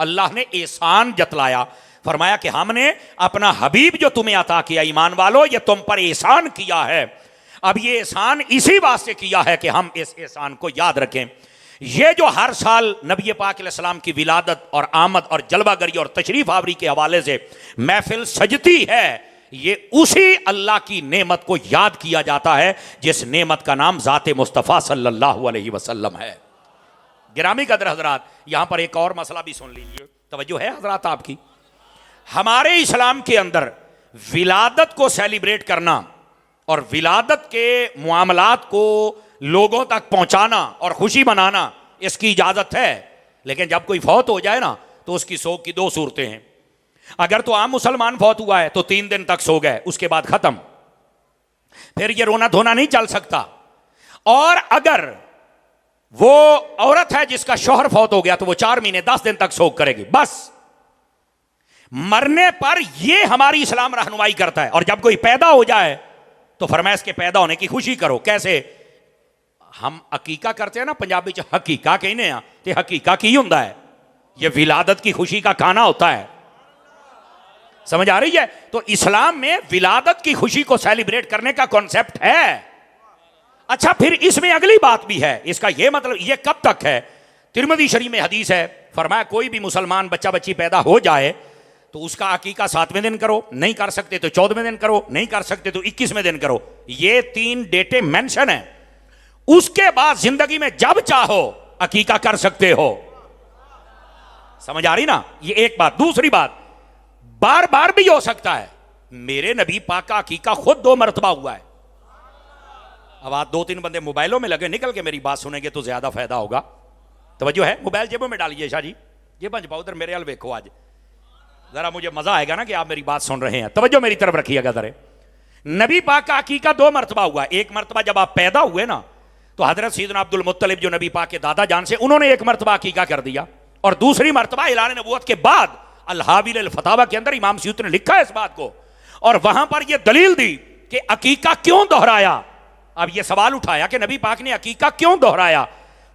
अल्लाह ने एहसान जतलाया, फरमाया कि हमने अपना हबीब जो तुम्हें अता किया, ईमान वालों ये तुम पर एहसान किया है। अब ये एहसान इसी वास्ते किया है कि हम इस एहसान को याद रखें। ये जो हर साल नबी पाक अलैहिस्सलाम की विलादत और आमद और जलवागरी और तशरीफ आवरी के हवाले से महफिल सजती है, ये उसी अल्लाह की नेमत को याद किया जाता है जिस नेमत का नाम ज़ाते मुस्तफ़ा सल्लल्लाहु अलैहि वसल्लम है। गिरामी कदर हजरात, यहां पर एक और मसला भी सुन लीजिए, तवज्जो है हजरात आपकी। हमारे इस्लाम के अंदर विलादत को सेलिब्रेट करना और विलादत के मामलात को लोगों तक पहुंचाना और खुशी मनाना, इसकी इजाजत है। लेकिन जब कोई फौत हो जाए ना तो उसकी सोग की दो सूरतें हैं। अगर तो आम मुसलमान फौत हुआ है तो 3 दिन तक सो गए, उसके बाद खत्म, फिर ये रोना धोना नहीं चल सकता। और अगर वो औरत है जिसका शौहर फौत हो गया तो वो 4 महीने 10 दिन तक सोग करेगी बस। मरने पर ये हमारी इस्लाम रहनुमाई करता है। और जब कोई पैदा हो जाए तो फरमाया इसके पैदा होने की खुशी करो। कैसे? हम अकीका करते हैं ना, पंजाबी च हकीका कहने हैं, ते हकीका की हुंदा है, ये विलादत की खुशी का खाना होता है। समझ आ रही है? तो इस्लाम में विलादत की खुशी को सेलिब्रेट करने का कॉन्सेप्ट है। अच्छा, फिर इसमें अगली बात भी है। इसका यह मतलब यह कब तक है? तिरमिज़ी शरीफ में हदीस है, फरमाया कोई भी मुसलमान बच्चा बच्ची पैदा हो जाए तो उसका अकीका 7वें दिन करो, नहीं कर सकते तो 14वें दिन करो, नहीं कर सकते तो 21वें दिन करो। ये 3 डेटे मेंशन है। उसके बाद जिंदगी में जब चाहो अकीका कर सकते हो। समझ आ रही ना? ये एक बात। दूसरी बात, बार बार भी हो सकता है। मेरे नबी पाक का अकीका खुद 2 मरतबा हुआ है। अब आज 2-3 बंदे मोबाइलों में लगे, निकल के मेरी बात सुनेंगे तो ज्यादा फायदा होगा। तवज्जो है? मोबाइल जेबों में डालिए शाह जी, ये बंज पाओ, उधर मेरे हाल देखो, आज जरा मुझे मजा आएगा ना कि आप मेरी बात सुन रहे हैं। तवज्जो मेरी तरफ रखिएगा जरा। नबी पाक का अकीका 2 मरतबा हुआ। एक मरतबा जब आप पैदा हुए ना तो हजरत सैयदना अब्दुल मुत्तलिब जो नबी पाक के दादा जान से, उन्होंने 1 मरतबा अकीका कर दिया। और दूसरी मरतबा ऐलान नबूवत के बाद अल-हाविल अल-फतावा के अंदर इमाम सयूती ने लिखा है इस बात को, और वहां पर यह दलील दी कि अकीका क्यों दोहराया। अब यह सवाल उठाया कि नबी पाक ने अकीका क्यों दोहराया।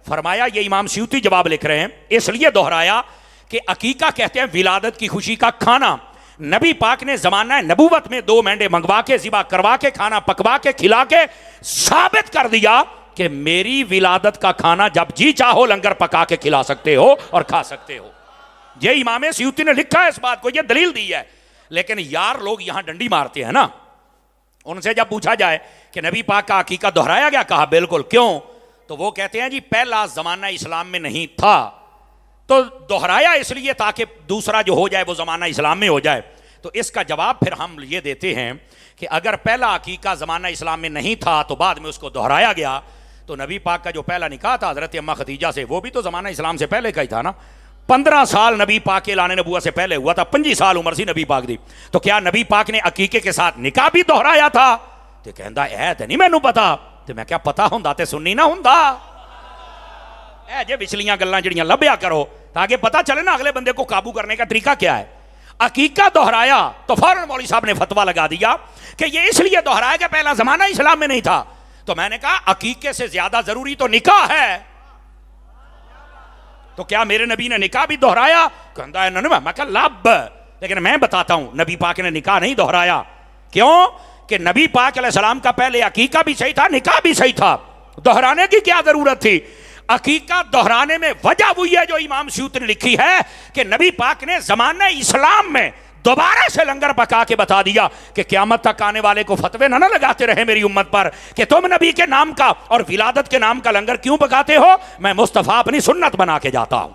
फरमाया, ये इमाम सयूती जवाब लिख रहे हैं, इसलिए दोहराया कि अकीका कहते हैं विलादत की खुशी का खाना। नबी पाक ने जमाना नबूवत में 2 मेंढे मंगवा के, ज़िबा करवा के, खाना पकवा के, खिला के साबित कर दिया कि मेरी विलादत का खाना जब जी चाहो लंगर पका के खिला सकते हो और खा सकते हो। ये इमाम सयूती ने लिखा है इस बात को, ये दलील दी है। लेकिन यार लोग यहां डंडी मारते हैं ना। उनसे जब पूछा जाए कि नबी पाक का अकीका दोहराया गया, कहा बिल्कुल। क्यों? तो वो कहते हैं जी पहला जमाना इस्लाम में नहीं था, तो दोहराया इसलिए ताकि दूसरा जो हो जाए वो जमाना इस्लाम में हो जाए। तो इसका जवाब फिर हम ये देते हैं कि अगर पहला अकीका जमाना इस्लाम में नहीं था तो बाद में उसको दोहराया गया, तो नबी पाक का जो पहला निकाह था हजरत अम्मा खदीजा से, वो भी तो जमाना इस्लाम से पहले का ही था ना। 15 साल नबी पाक के लाने नबूवत से पहले हुआ था, 25 साल उम्र सी नबी पाक दी। तो क्या नबी पाक ने अकीके के साथ निकाह भी दोहराया था? तो कहता है तो नहीं मैनू पता। तो मैं क्या पता हुंदा ते सुन्नी ना हुंदा। जे पिछलियां गल्लां जिहड़ियां लभ्या करो ताकि पता चले ना अगले बंदे को काबू करने का तरीका क्या है। अकीका दोहराया तो फौरन मौलवी साहब ने फतवा लगा दिया कि ये इसलिए दोहराया कि पहला जमाना इस्लाम में नहीं था। तो मैंने कहा अकीके से ज्यादा जरूरी तो निकाह है, तो क्या मेरे नबी ने निकाह भी दोहराया? कहता है ना, मैं कहा लब, लेकिन मैं बताता हूं नबी पाक ने निकाह नहीं दोहराया। क्यों? कि नबी पाक अलैहिस्सलाम का पहले अकीका भी सही था, निकाह भी सही था, दोहराने की क्या जरूरत थी? अकीका दोहराने में वजह वही है जो इमाम सयूती ने लिखी है कि नबी पाक ने जमाने इस्लाम में दोबारा से लंगर पका के बता दिया कि क़यामत तक आने वाले को फतवे ना लगाते रहे मेरी उम्मत पर कि तुम नबी के नाम का और विलादत के नाम का लंगर क्यों पकाते हो। मैं मुस्तफ़ा अपनी सुन्नत बना के जाता हूं।